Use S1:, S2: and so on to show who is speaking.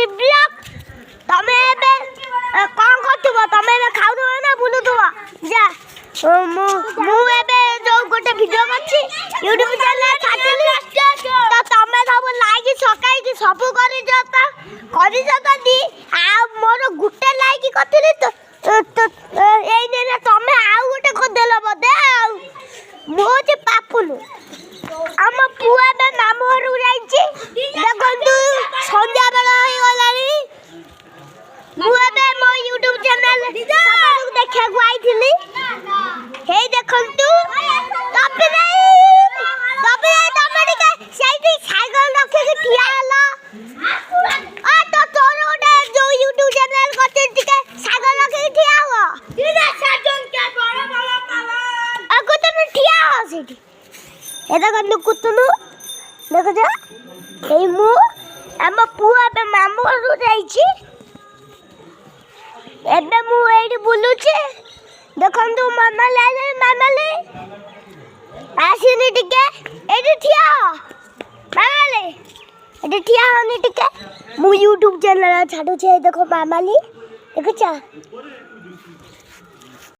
S1: ଅଛି ବ୍ଲଗ୍। ତମେ ଏବେ କ'ଣ କରୁଥିବ? ତମେ ଏବେ ଖାଉଥିବ ନା ବୁଲୁଥିବ? ଯା ମୁଁ ଏବେ ଯୋଉ ଗୋଟେ ଭିଡ଼ିଓ କରିଛି ୟୁଟ୍ୟୁବ୍ ଚ୍ୟାନେଲ୍ ଛାଡ଼ିଥିଲି, ତ ତମେ ସବୁ ଲାଇକ୍ ସକାଇକି ସବୁ କରିଛ ଯଦି ଆଉ ମୋର ଗୋଟେ ଲାଇକ୍ କରିଥିଲି ଏଇନେ ତମେ ଆଉ ଗୋଟେ କରିଦେଲ ବୋଧେ। ଆଉ ମୁଁ ହଉଛି ପାପୁଲୁ। ଆମ ପୁଅ ଏବେ ମାମୁଁ ଘରକୁ ଯାଇଛି। ଦେଖନ୍ତୁ ସନ୍ଧ୍ୟା ବେଳ ହେଇଗଲାଣି। ମୁଁ ଏବେ ମୋ ୟୁଟ୍ୟୁବ୍ ଚ୍ୟାନେଲ୍ ସମସ୍ତଙ୍କୁ ଦେଖିବାକୁ ଆଇଥିଲି। ହେଇ ଦେଖନ୍ତୁ ତମେ ଟିକେ ସେଇଠି ସାଇକେଲ ରଖିକି ଠିଆ ହେଲ। ତୋର ଗୋଟେ ଯୋଉ ୟୁଟ୍ୟୁବ୍ ଚ୍ୟାନେଲ୍ କରିଛି ଟିକେ ସାଇକେଲ ରଖିକି ଠିଆ ହବ। ତମେ ଠିଆ ହ ସେଇଠି। ଏ ଦେଖନ୍ତୁ କୁତୁନୁ ଦେଖୁଛ, ଏଇ ମୁଁ ଆମ ପୁଅ ଏବେ ମାମୁଁ ଘରକୁ ଯାଇଛି। ଏବେ ମୁଁ ଏଇଠି ବୁଲୁଛି। ଦେଖନ୍ତୁ ମାମାଲି ଆସିନି ଟିକେ ଏଇଠି ଠିଆ ହ। ମାମାଲି ଏଠି ଠିଆ ହନି ଟିକେ। ମୁଁ ୟୁଟ୍ୟୁବ୍ ଚ୍ୟାନେଲ୍ ଛାଡୁଛି। ଦେଖ ମାମାଲି ଦେଖୁଛ।